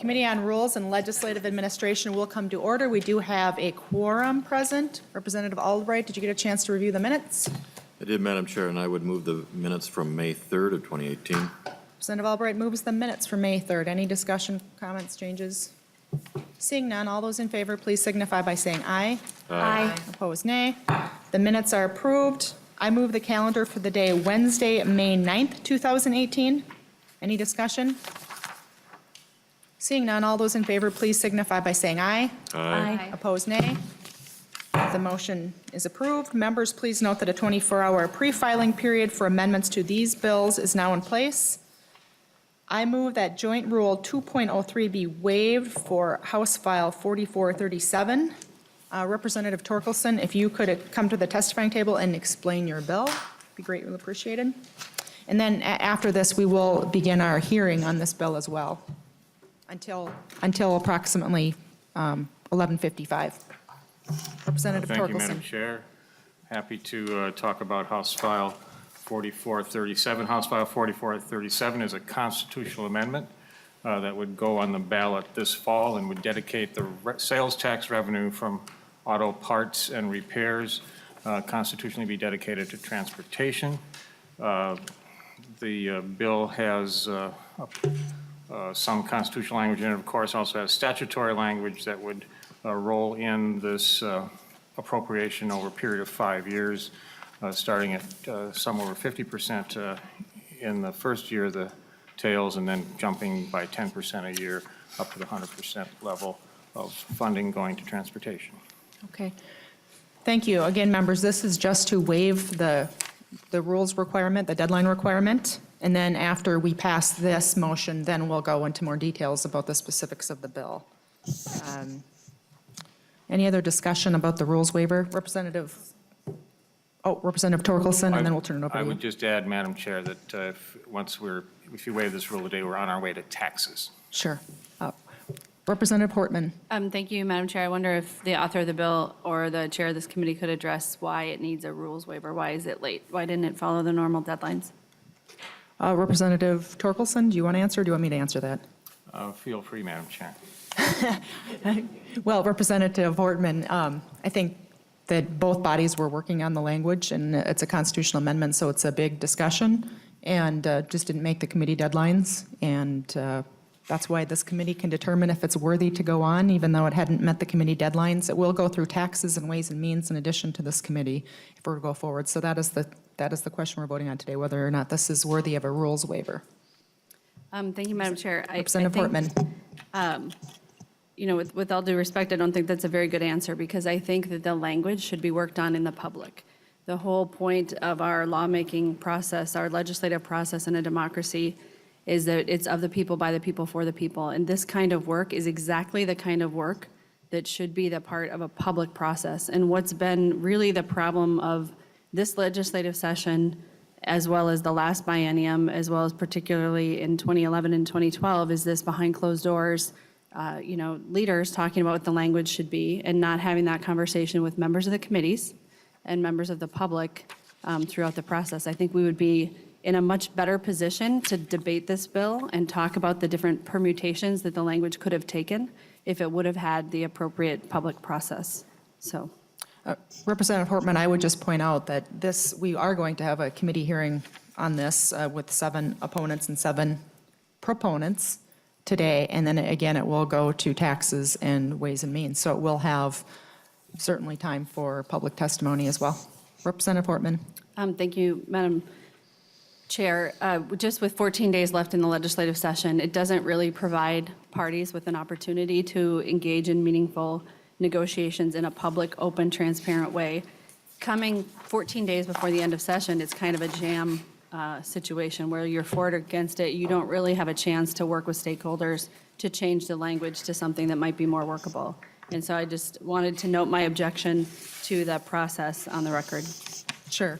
Committee on Rules and Legislative Administration will come to order. We do have a quorum present. Representative Albright, did you get a chance to review the minutes? I did, Madam Chair, and I would move the minutes from May 3rd of 2018. Representative Albright moves the minutes for May 3rd. Any discussion, comments, changes? Seeing none, all those in favor, please signify by saying aye. Aye. Opposed, nay. The minutes are approved. I move the calendar for the day Wednesday, May 9th, 2018. Any discussion? Seeing none, all those in favor, please signify by saying aye. Aye. Opposed, nay. The motion is approved. Members, please note that a 24-hour pre-filing period for amendments to these bills is now in place. I move that Joint Rule 2.03 be waived for House File 4437. Representative Torkelson, if you could come to the testifying table and explain your bill, be greatly appreciated. And then after this, we will begin our hearing on this bill as well until approximately 11:55. Representative Thank you, Torkelson. Madam Chair. Happy to talk about House File 4437. House File 4437 is a constitutional amendment that would go on the ballot this fall and would dedicate the sales tax revenue from auto parts and repairs constitutionally be dedicated to transportation. The bill has some constitutional language in it, of course, also has statutory language that would roll in this appropriation over a period of 5 years, starting at some over 50% in the first year of the tails, and then jumping by 10% a year up to the 100% level of funding going to transportation. Okay. Thank you. Again, members, this is just to waive the rules requirement, the deadline requirement. And then after we pass this motion, then we'll go into more details about the specifics of the bill. Any other discussion about the rules waiver? Representative Torkelson, and then we'll turn it over to I you. would just add, Madam Chair, that if you waive this rule today, we're on our way to taxes. Sure. Representative Portman. Thank you, Madam Chair. I wonder if the author of the bill or the chair of this committee could address why it needs a rules waiver. Why is it late? Why didn't it follow the normal deadlines? Representative Torkelson, do you want to answer, or do you want me to answer that? Feel free, Madam Chair. Well, Representative Portman, I think that both bodies were working on the language, and it's a constitutional amendment, so it's a big discussion, and just didn't make the committee deadlines, and that's why this committee can determine if it's worthy to go on, even though it hadn't met the committee deadlines. It will go through taxes and ways and means in addition to this committee if we're to go forward. So that is the question we're voting on today, whether or not this is worthy of a rules waiver. Thank you, Madam Chair. Representative Portman. You know, with all due respect, I don't think that's a very good answer, because I think that the language should be worked on in the public. The whole point of our lawmaking process, our legislative process in a democracy, is that it's of the people, by the people, for the people. And this kind of work is exactly the kind of work that should be the part of a public process. And what's been really the problem of this legislative session, as well as the last biennium, as well as particularly in 2011 and 2012, is this behind closed doors, leaders talking about what the language should be and not having that conversation with members of the committees and members of the public throughout the process. I think we would be in a much better position to debate this bill and talk about the different permutations that the language could have taken if it would have had the appropriate public process. So, Representative Portman, I would just point out that we are going to have a committee hearing on this with 7 opponents and 7 proponents today, and then again, it will go to taxes and ways and means. So it will have certainly time for public testimony as well. Representative Portman. thank you, Madam Chair. Just with 14 days left in the legislative session, it doesn't really provide parties with an opportunity to engage in meaningful negotiations in a public, open, transparent way. Coming 14 days before the end of session, it's kind of a jam situation where you're for it or against it. You don't really have a chance to work with stakeholders to change the language to something that might be more workable. And so I just wanted to note my objection to the process on the record. Sure.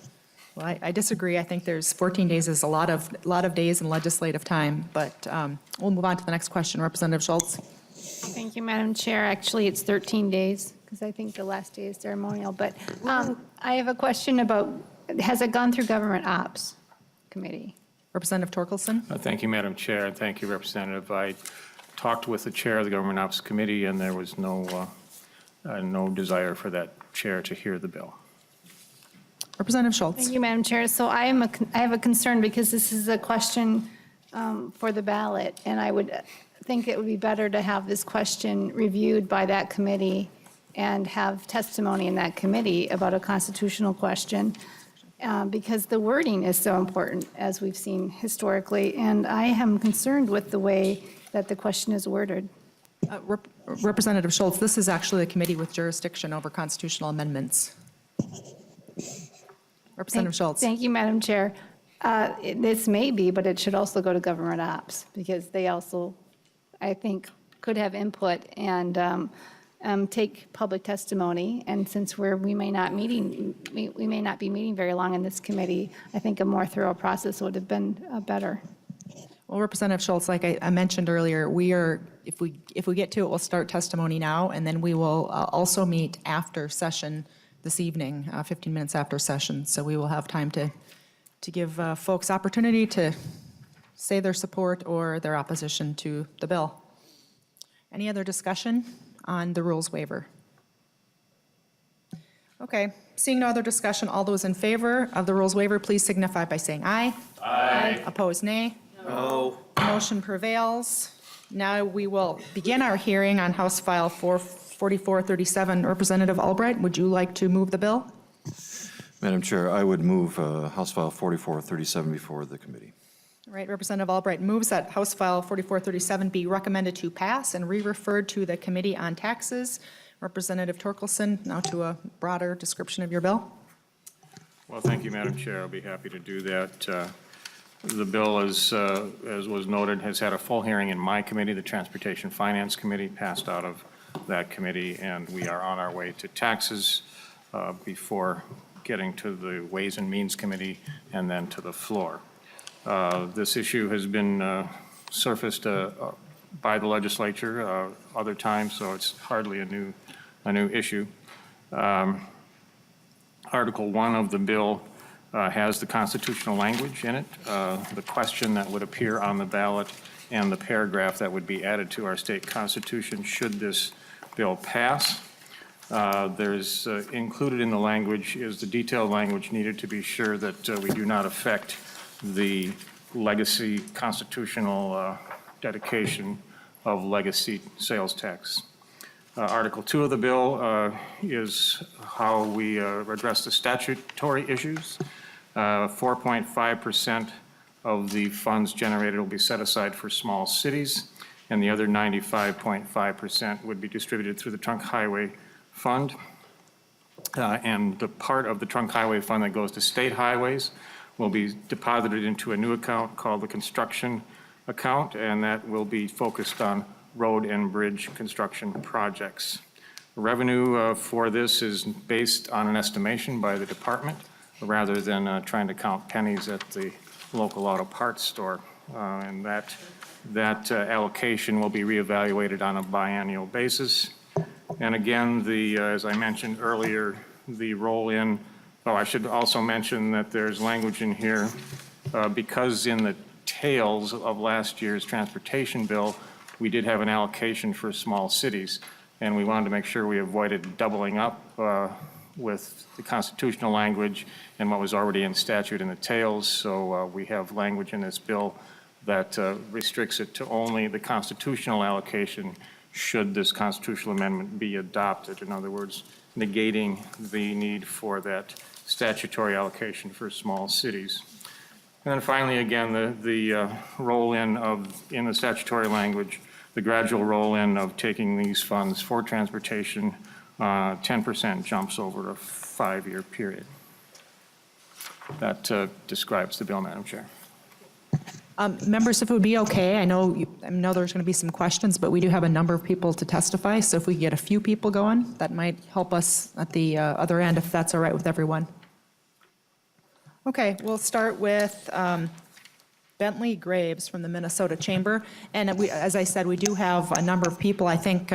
Well, I disagree. I think there's 14 days is a lot of days in legislative time, but we'll move on to the next question. Representative Schultz. Thank you, Madam Chair. Actually, it's 13 days because I think the last day is ceremonial. But I have a question about, has it gone through Government Ops Committee? Representative Torkelson. Thank you, Madam Chair, and thank you, Representative. I talked with the chair of the Government Ops Committee, and there was no desire for that chair to hear the bill. Representative Schultz. Thank you, Madam Chair. So I have a concern because this is a question for the ballot, and I would think it would be better to have this question reviewed by that committee and have testimony in that committee about a constitutional question, because the wording is so important, as we've seen historically, and I am concerned with the way that the question is worded. Representative Schultz, this is actually a committee with jurisdiction over constitutional amendments. Representative Schultz. Thank you, Madam Chair. This may be, but it should also go to government ops, because they also, I think, could have input and take public testimony. And since we may not be meeting very long in this committee, I think a more thorough process would have been better. Well, Representative Schultz, like I mentioned earlier, if we get to it, we'll start testimony now, and then we will also meet after session this evening, 15 minutes after session. So we will have time to give folks opportunity to say their support or their opposition to the bill. Any other discussion on the rules waiver? Okay, seeing no other discussion, all those in favor of the rules waiver, please signify by saying aye. Aye. Opposed, nay. No. Motion prevails. Now we will begin our hearing on House File 4437. Representative Albright, would you like to move the bill? Madam Chair, I would move House File 4437 before the committee. All right, Representative Albright moves that House File 4437 be recommended to pass and re-referred to the Committee on Taxes. Representative Torkelson, now to a broader description of your bill. Well, thank you, Madam Chair. I'll be happy to do that. The bill, as was noted, has had a full hearing in my committee, the Transportation Finance Committee, passed out of that committee, and we are on our way to taxes before getting to the Ways and Means Committee and then to the floor. This issue has been surfaced by the legislature other times, so it's hardly a new issue. Article 1 of the bill has the constitutional language in it, the question that would appear on the ballot, and the paragraph that would be added to our state constitution should this bill pass. There's included in the language is the detailed language needed to be sure that we do not affect the legacy constitutional dedication of legacy sales tax. Article 2 of the bill is how we address the statutory issues. 4.5% of the funds generated will be set aside for small cities, and the other 95.5% would be distributed through the Trunk Highway Fund. And the part of the Trunk Highway Fund that goes to state highways will be deposited into a new account called the construction account, and that will be focused on road and bridge construction projects. Revenue for this is based on an estimation by the department rather than trying to count pennies at the local auto parts store. And that allocation will be reevaluated on a biannual basis. And again, as I mentioned earlier, the roll-in, I should also mention that there's language in here because in the tails of last year's transportation bill, we did have an allocation for small cities, and we wanted to make sure we avoided doubling up with the constitutional language and what was already in statute in the tails. So we have language in this bill that restricts it to only the constitutional allocation should this constitutional amendment be adopted. In other words, negating the need for that statutory allocation for small cities. And then finally, again, the roll-in in the statutory language, the gradual roll-in of taking these funds for transportation, 10% jumps over a 5-year period. That describes the bill, Madam Chair. Members, if it would be okay, I know there's going to be some questions, but we do have a number of people to testify, so if we get a few people going, that might help us at the other end, if that's all right with everyone. Okay, we'll start with Bentley Graves from the Minnesota Chamber. And as I said, we do have a number of people. I think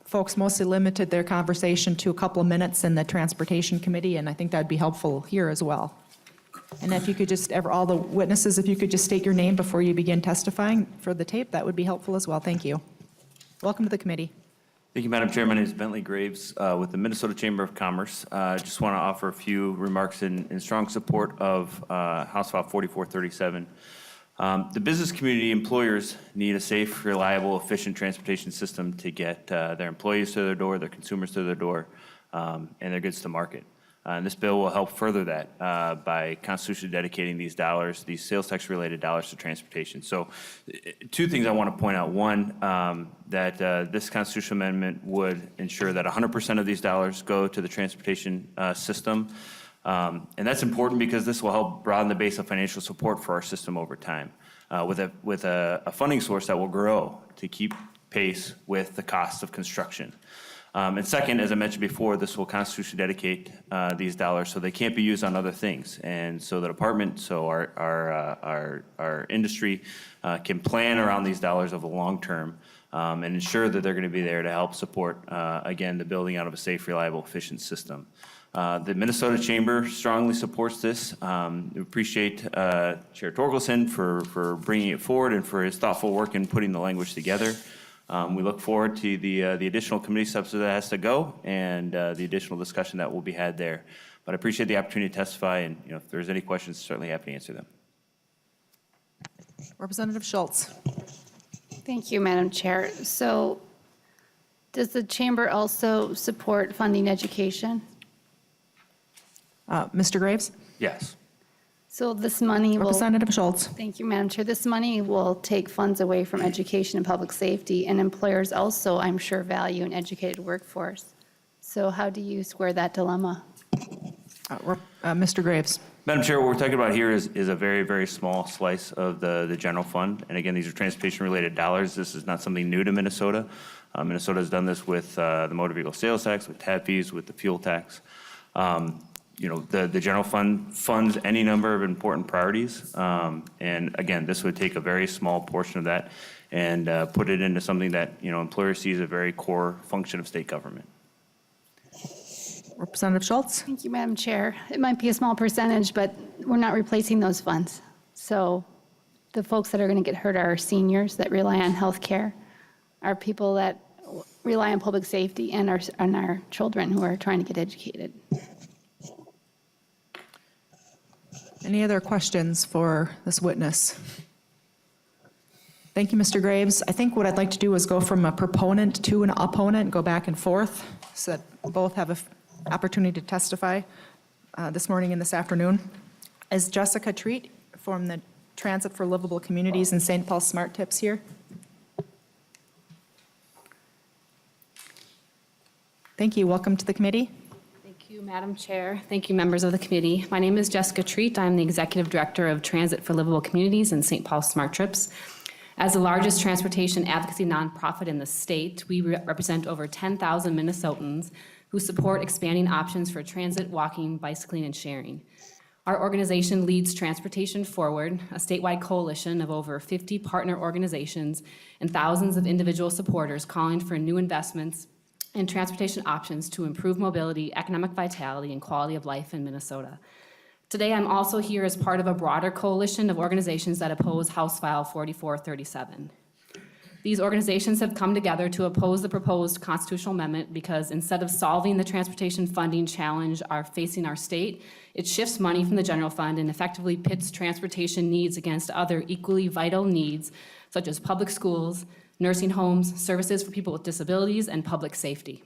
folks mostly limited their conversation to a couple of minutes in the Transportation Committee, and I think that'd be helpful here as well. And if you could just, all the witnesses, if you could just state your name before you begin testifying for the tape, that would be helpful as well. Thank you. Welcome to the committee. Thank you, Madam Chair. My name is Bentley Graves with the Minnesota Chamber of Commerce. I just want to offer a few remarks in strong support of House File 4437. The business community employers need a safe, reliable, efficient transportation system to get their employees to their door, their consumers to their door, and their goods to market. And this bill will help further that by constitutionally dedicating these dollars, these sales tax related dollars to transportation. So two things I want to point out. One, that this constitutional amendment would ensure that 100% of these dollars go to the transportation system. And that's important because this will help broaden the base of financial support for our system over time with a funding source that will grow to keep pace with the cost of construction. And second, as I mentioned before, this will constitutionally dedicate these dollars so they can't be used on other things. And so the department, so our industry can plan around these dollars over the long term and ensure that they're going to be there to help support, again, the building out of a safe, reliable, efficient system. The Minnesota Chamber strongly supports this. We appreciate Chair Torkelson for bringing it forward and for his thoughtful work in putting the language together. We look forward to the additional committee steps that has to go and the additional discussion that will be had there. But I appreciate the opportunity to testify, and if there's any questions, certainly happy to answer them. Representative Schultz. Thank you, Madam Chair. So does the chamber also support funding education? Mr. Graves? Yes. So this money will, Representative Schultz. thank you, Madam Chair. This money will take funds away from education and public safety, and employers also, I'm sure, value an educated workforce. So how do you square that dilemma? Mr. Graves. Madam Chair, what we're talking about here is a very, very small slice of the general fund. And again, these are transportation-related dollars. This is not something new to Minnesota. Minnesota has done this with the motor vehicle sales tax, with TAB fees, with the fuel tax. The general fund funds any number of important priorities. And again, this would take a very small portion of that and put it into something that, employers see as a very core function of state government. Representative Schultz. Thank you, Madam Chair. It might be a small percentage, but we're not replacing those funds. So the folks that are going to get hurt are seniors that rely on health care, are people that rely on public safety, and our children who are trying to get educated. Any other questions for this witness? Thank you, Mr. Graves. I think what I'd like to do is go from a proponent to an opponent, go back and forth, so that both have an opportunity to testify this morning and this afternoon. Is Jessica Treat from the Transit for Livable Communities and St. Paul Smart Tips here? Thank you. Welcome to the committee. Thank you, Madam Chair. Thank you, members of the committee. My name is Jessica Treat. I'm the Executive Director of Transit for Livable Communities and St. Paul Smart Trips. As the largest transportation advocacy nonprofit in the state, we represent over 10,000 Minnesotans who support expanding options for transit, walking, bicycling, and sharing. Our organization leads Transportation Forward, a statewide coalition of over 50 partner organizations and thousands of individual supporters calling for new investments and transportation options to improve mobility, economic vitality, and quality of life in Minnesota. Today, I'm also here as part of a broader coalition of organizations that oppose House File 4437. These organizations have come together to oppose the proposed constitutional amendment because instead of solving the transportation funding challenge facing our state, it shifts money from the general fund and effectively pits transportation needs against other equally vital needs, such as public schools, nursing homes, services for people with disabilities, and public safety.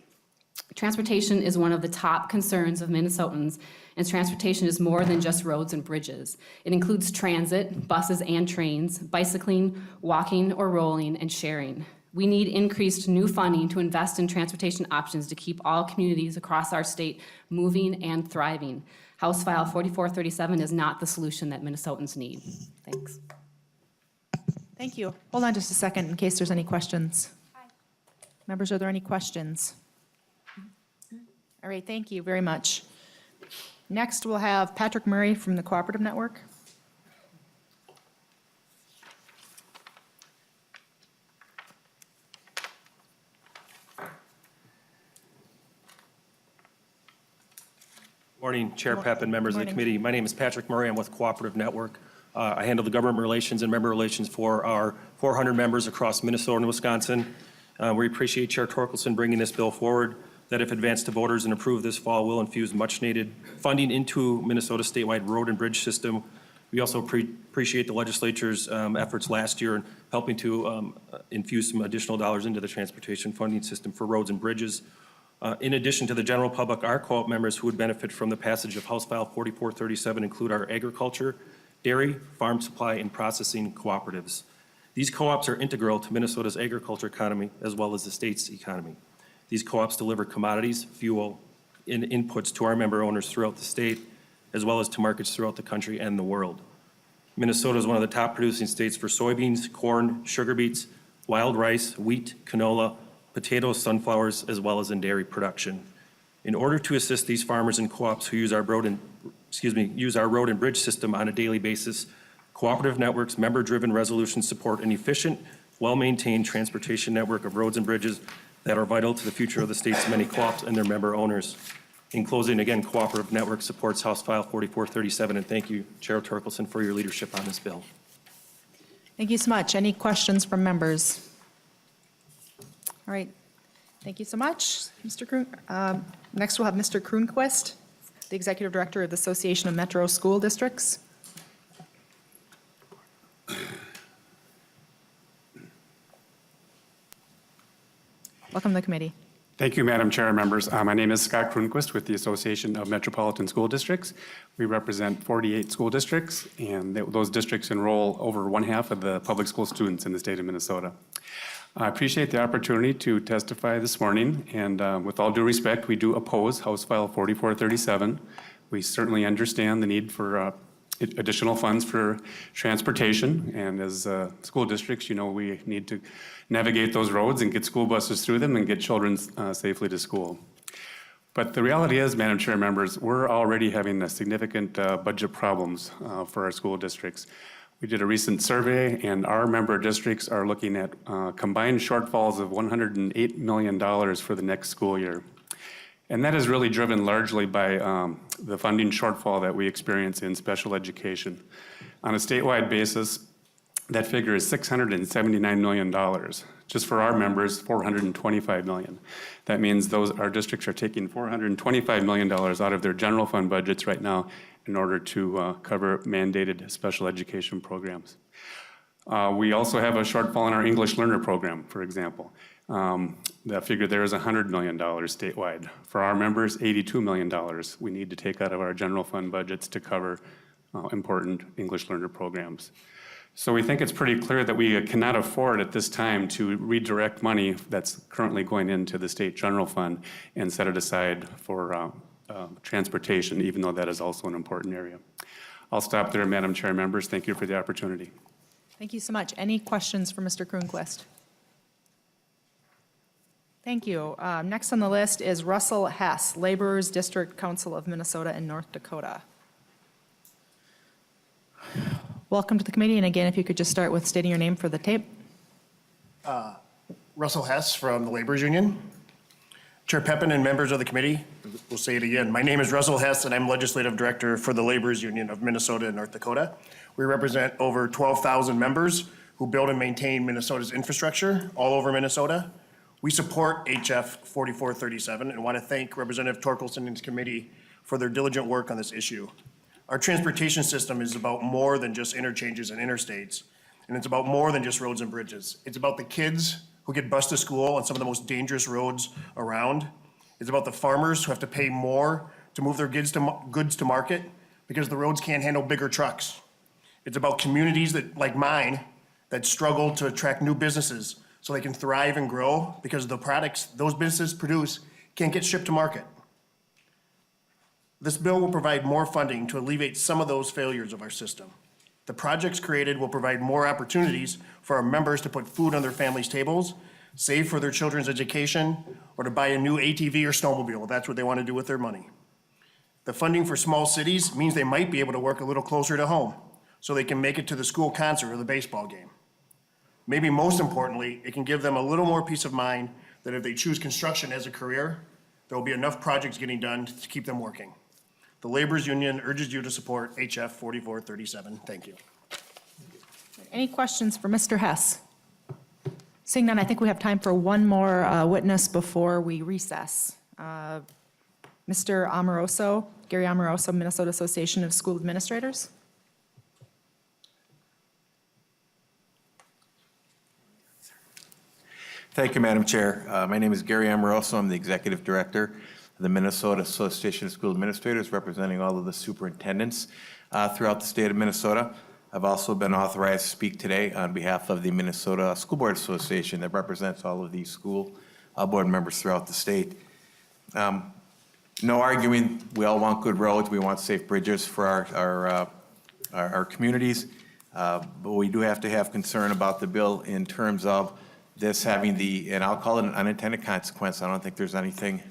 Transportation is one of the top concerns of Minnesotans, and transportation is more than just roads and bridges. It includes transit, buses and trains, bicycling, walking or rolling, and sharing. We need increased new funding to invest in transportation options to keep all communities across our state moving and thriving. House File 4437 is not the solution that Minnesotans need. Thanks. Thank you. Hold on just a second in case there's any questions. Hi. Members, are there any questions? All right, thank you very much. Next, we'll have Patrick Murray from the Cooperative Network. Morning, Chair Pep and members of the committee. My name is Patrick Murray. I'm with Cooperative Network. I handle the government relations and member relations for our 400 members across Minnesota and Wisconsin. We appreciate Chair Torkelson bringing this bill forward, that if advanced to voters and approved this fall, will infuse much-needed funding into Minnesota's statewide road and bridge system. We also appreciate the legislature's efforts last year in helping to infuse some additional dollars into the transportation funding system for roads and bridges. In addition to the general public, our co-op members who would benefit from the passage of House File 4437 include our agriculture, dairy, farm supply, and processing cooperatives. These co-ops are integral to Minnesota's agriculture economy as well as the state's economy. These co-ops deliver commodities, fuel, and inputs to our member owners throughout the state, as well as to markets throughout the country and the world. Minnesota is one of the top producing states for soybeans, corn, sugar beets, wild rice, wheat, canola, potatoes, sunflowers, as well as in dairy production. In order to assist these farmers and co-ops who use our road and bridge system on a daily basis, cooperative networks, member-driven resolutions support an efficient, well-maintained transportation network of roads and bridges that are vital to the future of the state's many co-ops and their member owners. In closing, again, Cooperative Network supports House File 4437, and thank you, Chair Torkelson, for your leadership on this bill. Thank you so much. Any questions from members? All right. Thank you so much, Mr. Kroon. Next, we'll have Mr. Kroonquist, the Executive Director of the Association of Metro School Districts. Welcome to the committee. Thank you, Madam Chair and members. My name is Scott Kroonquist with the Association of Metropolitan School Districts. We represent 48 school districts, and those districts enroll over one-half of the public school students in the state of Minnesota. I appreciate the opportunity to testify this morning, and with all due respect, we do oppose House File 4437. We certainly understand the need for additional funds for transportation, and as school districts, you know, we need to navigate those roads and get school buses through them and get children safely to school. But the reality is, Madam Chair members, we're already having significant budget problems for our school districts. We did a recent survey, and our member districts are looking at combined shortfalls of $108 million for the next school year. And that is really driven largely by the funding shortfall that we experience in special education. On a statewide basis, that figure is $679 million. Just for our members, $425 million. That means our districts are taking $425 million out of their general fund budgets right now in order to cover mandated special education programs. We also have a shortfall in our English learner program, for example. That figure there is $100 million statewide. For our members, $82 million we need to take out of our general fund budgets to cover important English learner programs. So we think it's pretty clear that we cannot afford at this time to redirect money that's currently going into the state general fund and set it aside for transportation, even though that is also an important area. I'll stop there, Madam Chair, members. Thank you for the opportunity. Thank you so much. Any questions for Mr. Kroonquist? Thank you. Next on the list is Russell Hess, Laborers District Council of Minnesota and North Dakota. Welcome to the committee, and again, if you could just start with stating your name for the tape. Russell Hess from the Laborers Union. Chair Pepin and members of the committee, we'll say it again. My name is Russell Hess, and I'm Legislative Director for the Laborers Union of Minnesota and North Dakota. We represent over 12,000 members who build and maintain Minnesota's infrastructure all over Minnesota. We support HF 4437 and want to thank Representative Torkelson and his committee for their diligent work on this issue. Our transportation system is about more than just interchanges and interstates, and it's about more than just roads and bridges. It's about the kids who get bused to school on some of the most dangerous roads around. It's about the farmers who have to pay more to move their goods to market because the roads can't handle bigger trucks. It's about communities that, like mine, that struggle to attract new businesses so they can thrive and grow because the products those businesses produce can't get shipped to market. This bill will provide more funding to alleviate some of those failures of our system. The projects created will provide more opportunities for our members to put food on their families' tables, save for their children's education, or to buy a new ATV or snowmobile if that's what they want to do with their money. The funding for small cities means they might be able to work a little closer to home so they can make it to the school concert or the baseball game. Maybe most importantly, it can give them a little more peace of mind that if they choose construction as a career, there will be enough projects getting done to keep them working. The Laborers Union urges you to support HF 4437. Thank you. Any questions for Mr. Hess? Seeing none, I think we have time for one more witness before we recess. Mr. Amoroso, Gary Amoroso, Minnesota Association of School Administrators. Thank you, Madam Chair. My name is Gary Amoroso. I'm the Executive Director of the Minnesota Association of School Administrators, representing all of the superintendents throughout the state of Minnesota. I've also been authorized to speak today on behalf of the Minnesota School Board Association that represents all of these school board members throughout the state. No arguing, we all want good roads, we want safe bridges for our communities, but we do have to have concern about the bill in terms of this having and I'll call it an unintended consequence. I don't think there's anything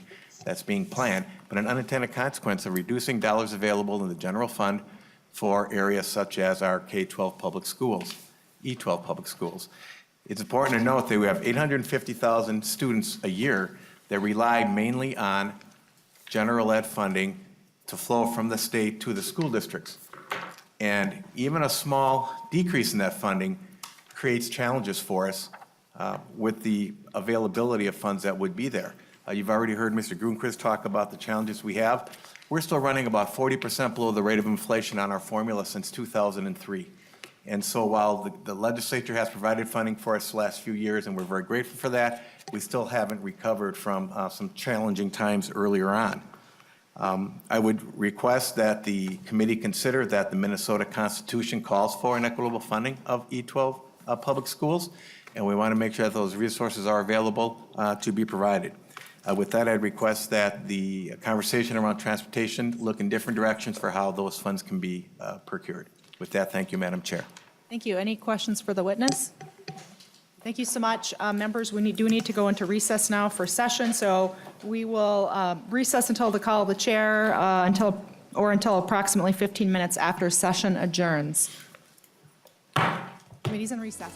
that's being planned, but an unintended consequence of reducing dollars available in the general fund for areas such as our K-12 public schools, E-12 public schools. It's important to note that we have 850,000 students a year that rely mainly on general ed funding to flow from the state to the school districts. And even a small decrease in that funding creates challenges for us with the availability of funds that would be there. You've already heard Mr. Grunquist talk about the challenges we have. We're still running about 40% below the rate of inflation on our formula since 2003. And so while the legislature has provided funding for us the last few years, and we're very grateful for that, we still haven't recovered from some challenging times earlier on. I would request that the committee consider that the Minnesota Constitution calls for an equitable funding of E-12 public schools, and we want to make sure that those resources are available to be provided. With that, I'd request that the conversation around transportation look in different directions for how those funds can be procured. With that, thank you, Madam Chair. Thank you. Any questions for the witness? Thank you so much. Members, we do need to go into recess now for session, so we will recess until the call of the chair until approximately 15 minutes after session adjourns. Committee's in recess.